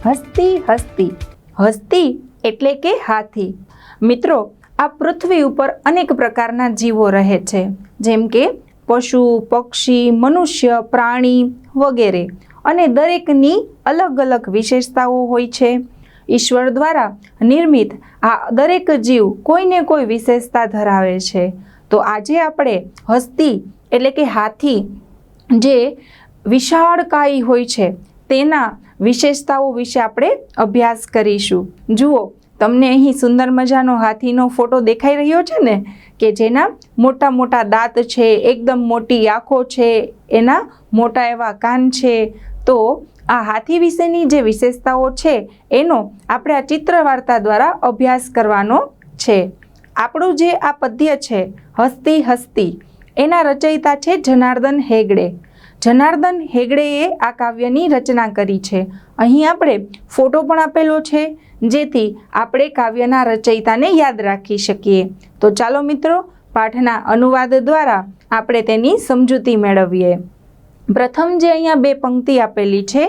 હસ્તી હસ્તી, હસ્તી એટલે કે હાથી. મિત્રો, આ પૃથ્વી ઉપર અનેક પ્રકારના જીવો રહે છે, જેમ કે પશુ, પક્ષી, મનુષ્ય, પ્રાણી વગેરે, અને દરેકની અલગ અલગ વિશેષતાઓ હોય છે. ઈશ્વર દ્વારા નિર્મિત આ દરેક જીવ કોઈને કોઈ વિશેષતા ધરાવે છે. તો આજે આપણે હસ્તી એટલે કે હાથી જે વિશાળકાય હોય છે તેના વિશેષતાઓ વિશે આપણે અભ્યાસ કરીશું. જુઓ, તમને અહીં સુંદર મજાનો હાથીનો ફોટો દેખાઈ રહ્યો છે ને, કે જેના મોટા મોટા દાંત છે, એકદમ મોટી આંખો છે, એના મોટા એવા કાન છે. તો આ હાથી વિશેની જે વિશેષતાઓ છે એનો આપણે આ ચિત્ર વાર્તા દ્વારા અભ્યાસ કરવાનો છે. આપણું જે આ પદ્ય છે હસ્તી હસ્તી, એના રચયિતા છે જનાર્દન હેગડે. જનાર્દન હેગડેએ આ કાવ્યની રચના કરી છે. અહીં આપણે ફોટો પણ આપેલો છે, જેથી આપણે કાવ્યના રચયિતાને યાદ રાખી શકીએ. તો ચાલો મિત્રો, પાઠના અનુવાદ દ્વારા આપણે તેની સમજૂતી મેળવીએ. પ્રથમ જે અહીંયા બે પંક્તિ આપેલી છે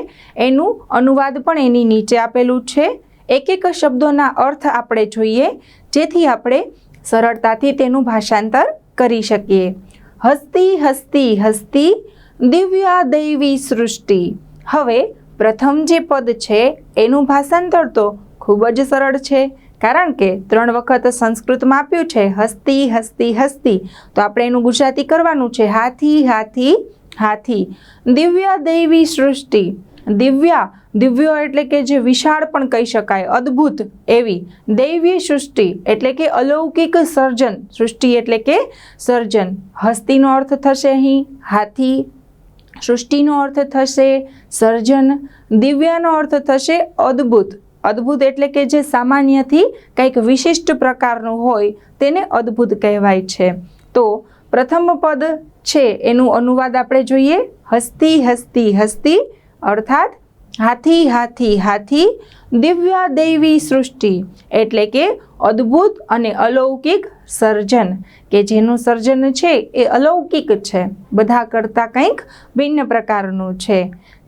એનું અનુવાદ પણ એની નીચે આપેલું છે. એક એક શબ્દોના અર્થ આપણે જોઈએ, જેથી આપણે સરળતાથી તેનું ભાષાંતર કરી શકીએ. હસ્તી હસ્તી હસ્તી, દિવ્યા દૈવી સૃષ્ટિ. હવે પ્રથમ જે પદ છે એનું ભાષાંતર તો ખૂબ જ સરળ છે, કારણ કે 3 વખત સંસ્કૃતમાં આપ્યું છે હસ્તી હસ્તી હસ્તી. તો આપણે એનું ગુજરાતી કરવાનું છે હાથી હાથી હાથી. દિવ્યા દૈવી સૃષ્ટિ. દિવ્યા, દિવ્યો એટલે કે જે વિશાળ પણ કહી શકાય, અદ્ભુત એવી. દૈવી સૃષ્ટિ એટલે કે અલૌકિક સર્જન. સૃષ્ટિ એટલે કે સર્જન. હસ્તીનો અર્થ થશે અહીં હાથી, સૃષ્ટિનો અર્થ થશે સર્જન, દિવ્યાનો અર્થ થશે અદ્ભુત. અદ્ભુત એટલે કે જે સામાન્યથી કંઈક વિશિષ્ટ પ્રકારનું હોય તેને અદ્ભુત કહેવાય છે. તો પ્રથમ પદ છે એનું અનુવાદ આપણે જોઈએ. હસ્તી હસ્તી હસ્તી અર્થાત હાથી હાથી હાથી, દિવ્યા દૈવી સૃષ્ટિ એટલે કે અદ્ભુત અને અલૌકિક સર્જન, કે જેનું સર્જન છે એ અલૌકિક છે, બધા કરતાં કંઈક ભિન્ન પ્રકારનું છે.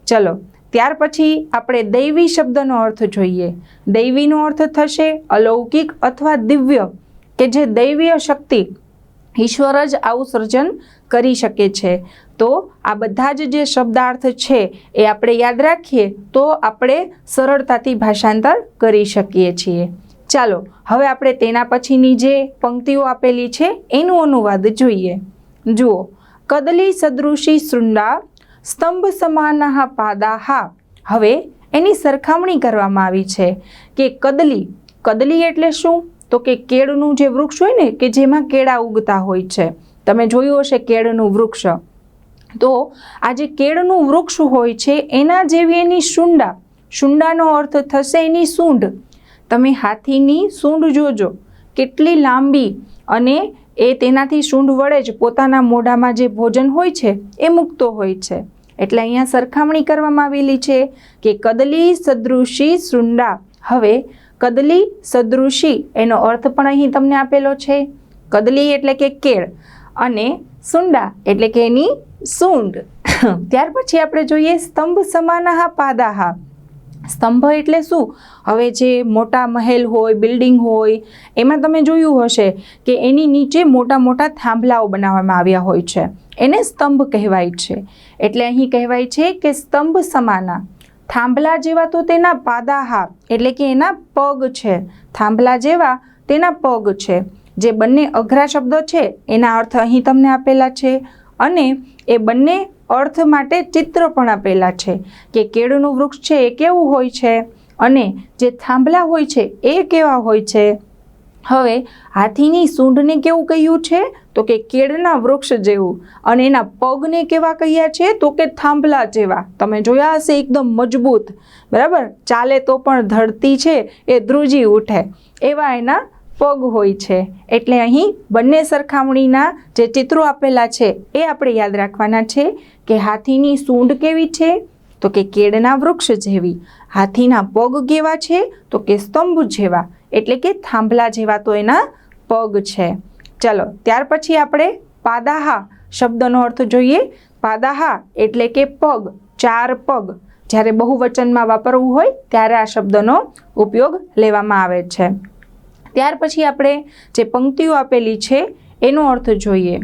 ચલો, ત્યાર પછી આપણે દૈવી શબ્દનો અર્થ જોઈએ. દૈવીનો અર્થ થશે અલૌકિક અથવા દિવ્ય, કે જે દૈવીય શક્તિ, ઈશ્વર જ આવું સર્જન કરી શકે છે. તો આ બધા જ જે શબ્દાર્થ છે એ આપણે યાદ રાખીએ તો આપણે સરળતાથી ભાષાંતર કરી શકીએ છીએ. ચાલો, હવે આપણે તેના પછીની જે પંક્તિઓ આપેલી છે એનું અનુવાદ જોઈએ. જુઓ, કદલી સદૃશી શૃંડા, સ્તંભ સમાનાહ પાદાહા. હવે એની સરખામણી કરવામાં આવી છે કે કદલી, કદલી એટલે શું? તો કે કેળનું જે વૃક્ષ હોય ને, કે જેમાં કેળા ઉગતા હોય છે. તમે જોયું હશે કેળનું વૃક્ષ. તો આ જે કેળનું વૃક્ષ હોય છે એના જેવી એની શુંડા. શુંડાનો અર્થ થશે એની સૂંઢ. તમે હાથીની સૂંઢ જોજો, કેટલી લાંબી, અને એ તેનાથી સૂંઢ વડે જ પોતાના મોઢામાં જે ભોજન હોય છે એ મૂકતો હોય છે. એટલે અહીંયા સરખામણી કરવામાં આવેલી છે કે કદલી સદૃશી શુંડા. હવે કદલી સદૃશી એનો અર્થ પણ અહીં તમને આપેલો છે. કદલી એટલે કે કેળ, અને શુંડા એટલે કે એની સૂંઢ. ત્યાર પછી આપણે જોઈએ સ્તંભ સમાનાહ પાદાહા. સ્તંભ એટલે શું? હવે જે મોટા મહેલ હોય, બિલ્ડિંગ હોય, એમાં તમે જોયું હશે કે એની નીચે મોટા મોટા થાંભલાઓ બનાવવામાં આવ્યા હોય છે, એને સ્તંભ કહેવાય છે. એટલે અહીં કહેવાય છે કે સ્તંભ સમાના. થાંભલા જેવા તો તેના પાદાહા એટલે કે એના પગ છે. થાંભલા જેવા તેના પગ છે. જે બંને અઘરા શબ્દો છે એના અર્થ અહીં તમને આપેલા છે, અને એ બંને અર્થ માટે ચિત્ર પણ આપેલા છે કે કેળનું વૃક્ષ છે એ કેવું હોય છે, અને જે થાંભલા હોય છે એ કેવા હોય છે. હવે હાથીની સૂંઢને કેવું કહ્યું છે? તો કે કેળના વૃક્ષ જેવું. અને એના પગને કેવા કહ્યા છે? તો કે થાંભલા જેવા. તમે જોયા હશે એકદમ મજબૂત, બરાબર, ચાલે તો પણ ધરતી છે એ ધ્રુજી ઉઠે એવા એના પગ હોય છે. એટલે અહીં બંને સરખામણીના જે ચિત્રો આપેલા છે એ આપણે યાદ રાખવાના છે કે હાથીની સૂંઢ કેવી છે? તો કે કેળના વૃક્ષ જેવી. હાથીના પગ કેવા છે? તો કે સ્તંભ જેવા, એટલે કે થાંભલા જેવા તો એના પગ છે. ચલો, ત્યાર પછી આપણે પાદાહા શબ્દનો અર્થ જોઈએ. પાદાહા એટલે કે પગ, 4 પગ. જ્યારે બહુવચનમાં વાપરવું હોય ત્યારે આ શબ્દનો ઉપયોગ લેવામાં આવે છે. ત્યાર પછી આપણે જે પંક્તિઓ આપેલી છે એનો અર્થ જોઈએ.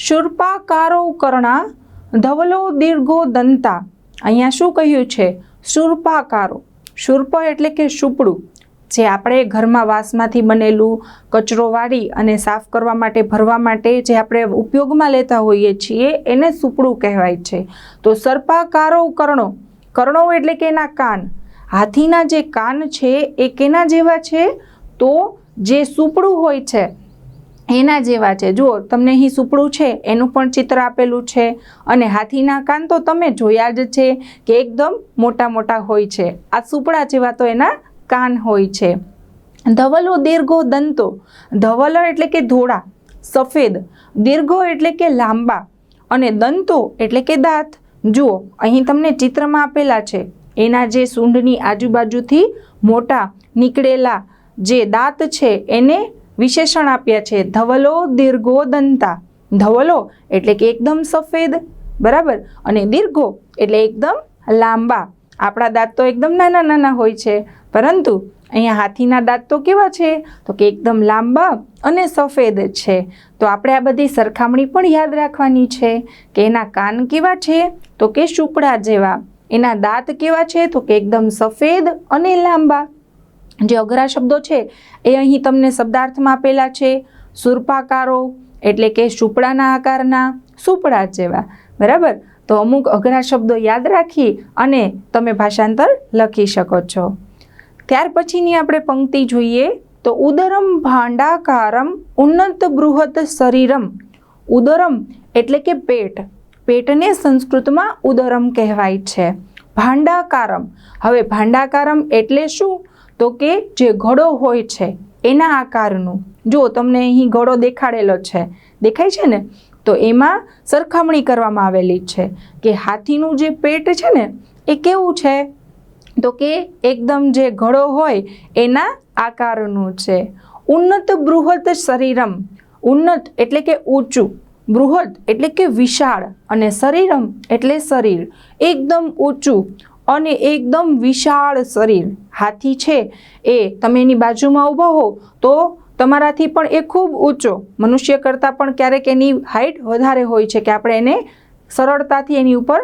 શૂર્પાકારો કર્ણા ધવલો દીર્ઘો દંતા. અહીંયા શું કહ્યું છે? શૂર્પાકારો. શૂર્પ એટલે કે સુપડું, જે આપણે ઘરમાં વાસમાંથી બનેલું કચરો વાળી અને સાફ કરવા માટે, ભરવા માટે જે આપણે ઉપયોગમાં લેતા હોઈએ છીએ એને સુપડું કહેવાય છે. તો સર્પાકારો કર્ણો. કર્ણો એટલે કે એના કાન. હાથીના જે કાન છે એ કેના જેવા છે? તો જે સુપડું હોય છે એના જેવા છે. જુઓ, તમને અહીં સુપડું છે એનું પણ ચિત્ર આપેલું છે, અને હાથીના કાન તો તમે જોયા જ છે કે એકદમ મોટા મોટા હોય છે. આ સુપડા જેવા તો એના કાન હોય છે. ધવલો દીર્ઘો દંતો. ધવલ એટલે કે ધોળા, સફેદ. દીર્ઘો એટલે કે લાંબા, અને દંતો એટલે કે દાંત. જુઓ, અહીં તમને ચિત્રમાં આપેલા છે એના જે સૂંઢની આજુબાજુથી મોટા નીકળેલા જે દાંત છે એને વિશેષણ આપ્યા છે ધવલો દીર્ઘો દંતા. ધવલો એટલે કે એકદમ સફેદ, બરાબર, અને દીર્ઘો એટલે એકદમ લાંબા. આપણા દાંત તો એકદમ નાના નાના હોય છે, પરંતુ અહીંયા હાથીના દાંત તો કેવા છે? તો કે એકદમ લાંબા અને સફેદ છે. તો આપણે આ બધી સરખામણી પણ યાદ રાખવાની છે કે એના કાન કેવા છે? તો કે સુપડા જેવા. એના દાંત કેવા છે? તો કે એકદમ સફેદ અને લાંબા. જે અઘરા શબ્દો છે એ અહીં તમને શબ્દાર્થમાં આપેલા છે. શૂર્પાકારો એટલે કે સુપડાના આકારના, સુપડા જેવા, બરાબર. તો અમુક અઘરા શબ્દો યાદ રાખી અને તમે ભાષાંતર લખી શકો છો. ત્યાર પછીની આપણે પંક્તિ જોઈએ તો ઉદરમ ભાંડાકારમ ઉન્નત બૃહત શરીરમ. ઉદરમ એટલે કે પેટ. પેટને સંસ્કૃતમાં ઉદરમ કહેવાય છે. ભાંડાકારમ. હવે ભાંડાકારમ એટલે શું? તો કે જે ઘડો હોય છે એના આકારનું. જો તમને અહીં ઘડો દેખાડેલો છે, દેખાય છે ને? તો એમાં સરખામણી કરવામાં આવેલી છે કે હાથીનું જે પેટ છે ને એ કેવું છે? તો કે એકદમ જે ઘડો હોય એના આકારનું છે. ઉન્નત બૃહત શરીરમ. ઉન્નત એટલે કે ઊંચું, બૃહત એટલે કે વિશાળ, અને શરીરમ એટલે શરીર. એકદમ ઊંચું અને એકદમ વિશાળ શરીર. હાથી છે એ તમે એની બાજુમાં ઊભા હો તો તમારાથી પણ એ ખૂબ ઊંચો, મનુષ્ય કરતાં પણ ક્યારેક એની હાઇટ વધારે હોય છે કે આપણે એને સરળતાથી એની ઉપર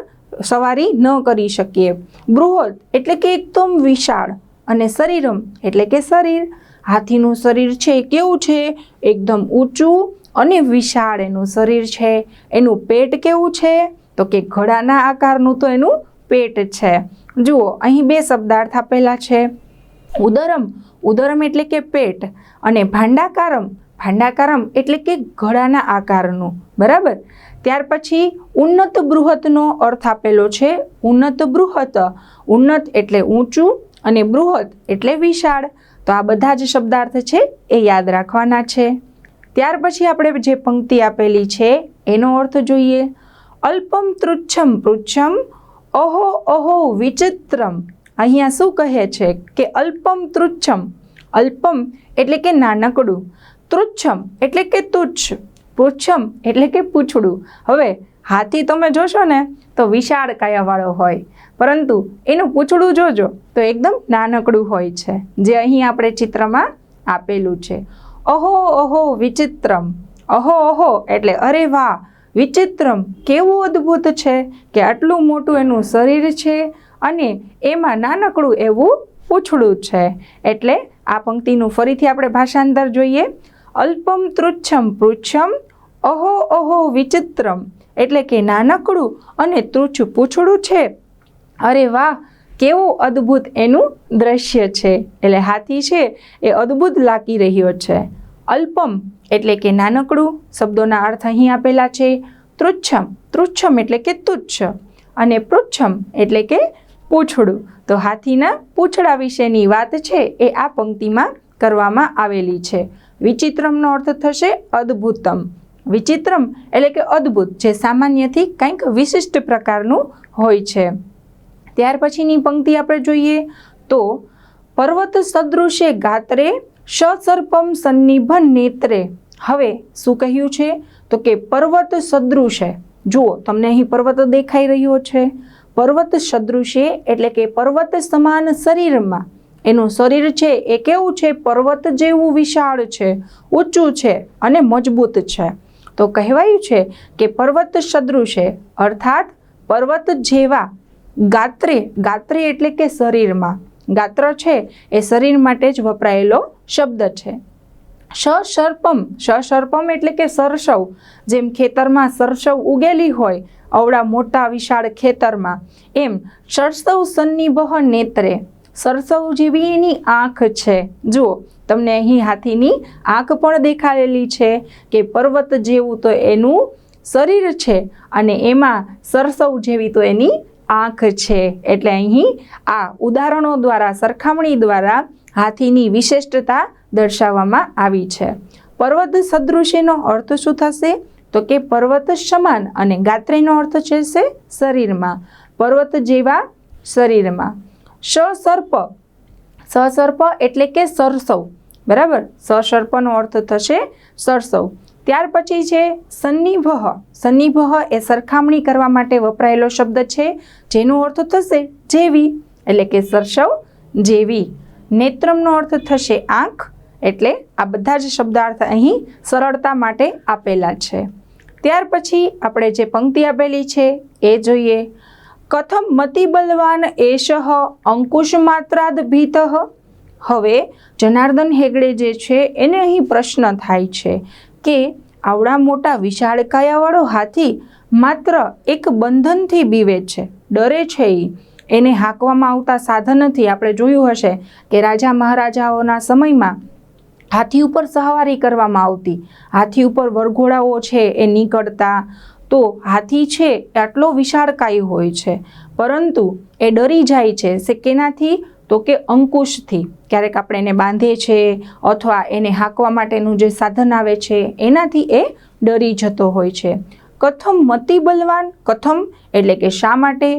સવારી ન કરી શકીએ. બૃહદ એટલે કે એકદમ વિશાળ, અને શરીરમ એટલે કે શરીર. હાથીનું શરીર છે કેવું છે? એકદમ ઊંચું અને વિશાળ એનું શરીર છે. એનું પેટ કેવું છે? તો કે ઘડાના આકારનું તો એનું પેટ છે. જુઓ, અહીં બે શબ્દાર્થ આપેલા છે. ઉદરમ. ઉદરમ એટલે કે પેટ, અને ભાંડાકારમ. ભાંડાકારમ એટલે કે ઘડાના આકારનું, બરાબર. ત્યાર પછી ઉન્નત બૃહતનો અર્થ આપેલો છે. ઉન્નત બૃહત. ઉન્નત એટલે ઊંચું અને બૃહત એટલે વિશાળ. તો આ બધા જ શબ્દાર્થ છે એ યાદ રાખવાના છે. ત્યાર પછી આપણે જે પંક્તિ આપેલી છે એનો અર્થ જોઈએ. અલ્પમ તૃચ્છમ પૃચ્છમ અહો અહો વિચિત્રમ. અહીંયા શું કહે છે કે અલ્પમ તૃચ્છમ. અલ્પમ એટલે કે નાનકડું, તૃચ્છમ એટલે કે તુચ્છ, પૃચ્છમ એટલે કે પૂંછડું. હવે હાથી તમે જોશો ને તો વિશાળ કાયાવાળો હોય, પરંતુ એનું પૂંછડું જોજો તો એકદમ નાનકડું હોય છે, જે અહીં આપણે ચિત્રમાં આપેલું છે. અહો અહો વિચિત્રમ. અહો અહો એટલે અરે વાહ, વિચિત્રમ કેવું અદ્ભુત છે કે આટલું મોટું એનું શરીર છે અને એમાં નાનકડું એવું પૂંછડું છે. એટલે આ પંક્તિનું ફરીથી આપણે ભાષાંતર જોઈએ. અલ્પમ તૃચ્છમ પૃચ્છમ અહો અહો વિચિત્રમ એટલે કે નાનકડું અને તૃચ્છ પૂંછડું છે. અરે વાહ, કેવું અદ્ભુત એનું દ્રશ્ય છે. એટલે હાથી છે એ અદ્ભુત લાગી રહ્યો છે. અલ્પમ એટલે કે નાનકડું. શબ્દોના અર્થ અહીં આપેલા છે. તૃચ્છમ. તૃચ્છમ એટલે કે તુચ્છ, અને પૃચ્છમ એટલે કે પૂંછડું. તો હાથીના પૂંછડા વિશેની વાત છે એ આ પંક્તિમાં કરવામાં આવેલી છે. વિચિત્રમનો અર્થ થશે અદ્ભુતમ. વિચિત્રમ એટલે કે અદ્ભુત, જે સામાન્યથી કંઈક વિશિષ્ટ પ્રકારનું હોય છે. ત્યાર પછીની પંક્તિ આપણે જોઈએ તો પર્વત સદૃશે ગાત્રે સસર્પમ સન્નિભન નેત્રે. હવે શું કહ્યું છે? તો કે પર્વત સદૃશે. જુઓ, તમને અહીં પર્વત દેખાઈ રહ્યો છે. પર્વત સદૃશે એટલે કે પર્વત સમાન શરીરમાં, એનું શરીર છે એ કેવું છે? પર્વત જેવું વિશાળ છે, ઊંચું છે અને મજબૂત છે. તો કહેવાયું છે કે પર્વત સદૃશે અર્થાત પર્વત જેવા ગાત્રે, ગાત્રે એટલે કે શરીરમાં, ગાત્ર છે એ શરીર માટે જ વપરાયેલો શબ્દ છે. સસર્પમ, સસર્પમ એટલે કે સરસવ, જેમ ખેતરમાં સરસવ ઉગેલી હોય અવડા મોટા વિશાળ ખેતરમાં, એમ સરસવ સન્નિભ નેત્રે, સરસવ જેવી એની આંખ છે. જુઓ તમને અહીં હાથીની આંખ પણ દેખાડેલી છે કે પર્વત જેવું તો એનું શરીર છે અને એમાં સરસવ જેવી તો એની આંખ છે. એટલે અહીં આ ઉદાહરણો દ્વારા, સરખામણી દ્વારા હાથીની વિશિષ્ટતા દર્શાવવામાં આવી છે. પર્વત સદૃશનો અર્થ શું થશે? તો કે પર્વત સમાન, અને ગાત્રેનો અર્થ છે શરીરમાં, પર્વત જેવા શરીરમાં. સસર્પ, સસર્પ એટલે કે સરસવ, બરાબર, સસર્પનો અર્થ થશે સરસવ. ત્યાર પછી છે સન્નિભ, સન્નિભ એ સરખામણી કરવા માટે વપરાયેલો શબ્દ છે જેનો અર્થ થશે જેવી, એટલે કે સરસવ જેવી. નેત્રમનો અર્થ થશે આંખ, એટલે આ બધા જ શબ્દાર્થ અહીં સરળતા માટે આપેલા છે. ત્યાર પછી આપણે જે પંક્તિ આપેલી છે એ જોઈએ. કથમ મતિ બલવાન એષઃ અંકુશ માત્રાદ ભીતઃ. હવે જનાર્દન હેગડે જે છે એને અહીં પ્રશ્ન થાય છે કે આવડા મોટા વિશાળ કાયાવાળો હાથી માત્ર એક બંધનથી બીવે છે, ડરે છે. એને હાંકવામાં આવતા સાધનથી, આપણે જોયું હશે કે રાજા મહારાજાઓના સમયમાં હાથી ઉપર સવારી કરવામાં આવતી, હાથી ઉપર વરઘોડાઓ છે એ નીકળતા. તો હાથી છે આટલો વિશાળકાય હોય છે, પરંતુ એ ડરી જાય છે કેનાથી? તો કે અંકુશથી. ક્યારેક આપણે એને બાંધે છે અથવા એને હાંકવા માટેનું જે સાધન આવે છે એનાથી એ ડરી જતો હોય છે. કથમ મતિ બલવાન, કથમ એટલે કે શા માટે,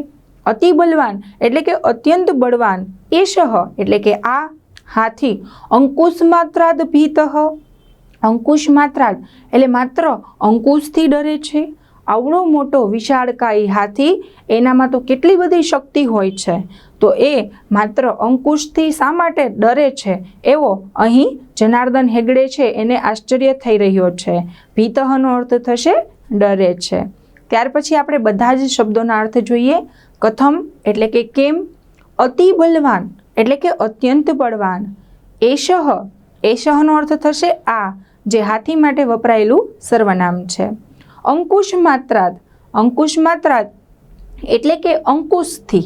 અતિ બલવાન એટલે કે અત્યંત બળવાન, એષઃ એટલે કે આ હાથી, અંકુશ માત્રાદ ભીતઃ, અંકુશ માત્રાદ એટલે માત્ર અંકુશથી ડરે છે. આવડો મોટો વિશાળકાય હાથી, એનામાં તો કેટલી બધી શક્તિ હોય છે, તો એ માત્ર અંકુશથી શા માટે ડરે છે? એવો અહીં જનાર્દન હેગડે છે એને આશ્ચર્ય થઈ રહ્યો છે. ભીતઃનો અર્થ થશે ડરે છે. ત્યાર પછી આપણે બધા જ શબ્દોના અર્થ જોઈએ. કથમ એટલે કે કેમ, અતિ બલવાન એટલે કે અત્યંત બળવાન, એષઃ, એષઃનો અર્થ થશે આ, જે હાથી માટે વપરાયેલું સર્વનામ છે. અંકુશ માત્રાદ, અંકુશ માત્રાદ એટલે કે અંકુશથી,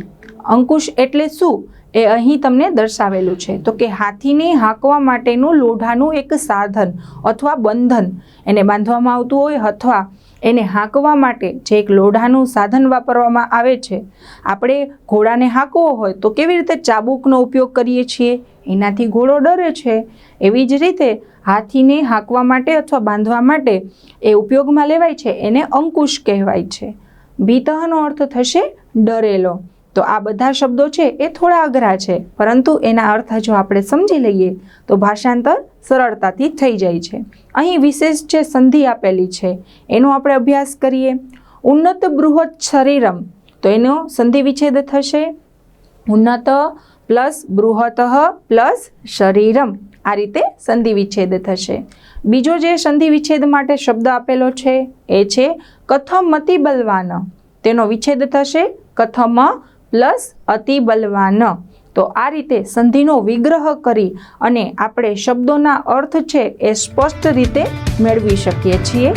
અંકુશ એટલે શું એ અહીં તમને દર્શાવેલું છે. તો કે હાથીને હાંકવા માટેનું લોઢાનું એક સાધન અથવા બંધન, એને બાંધવામાં આવતું હોય અથવા એને હાંકવા માટે જે એક લોઢાનું સાધન વાપરવામાં આવે છે. આપણે ઘોડાને હાંકવો હોય તો કેવી રીતે ચાબુકનો ઉપયોગ કરીએ છીએ, એનાથી ઘોડો ડરે છે. એવી જ રીતે હાથીને હાંકવા માટે અથવા બાંધવા માટે એ ઉપયોગમાં લેવાય છે એને અંકુશ કહેવાય છે. ભીતઃનો અર્થ થશે ડરેલો. તો આ બધા શબ્દો છે એ થોડા અઘરા છે, પરંતુ એના અર્થ જો આપણે સમજી લઈએ તો ભાષાંતર સરળતાથી થઈ જાય છે. અહીં વિશેષ જે સંધિ આપેલી છે એનો આપણે અભ્યાસ કરીએ. ઉન્નત બૃહત શરીરમ, તો એનો સંધિ વિચ્છેદ થશે ઉન્નત પ્લસ બૃહત પ્લસ શરીરમ, આ રીતે સંધિ વિચ્છેદ થશે. બીજો જે સંધિ વિચ્છેદ માટે શબ્દ આપેલો છે એ છે કથમ અતિ બલવાન, તેનો વિચ્છેદ થશે કથમ પ્લસ અતિ બલવાન. તો આ રીતે સંધિનો વિગ્રહ કરી અને આપણે શબ્દોના અર્થ છે એ સ્પષ્ટ રીતે મેળવી શકીએ છીએ.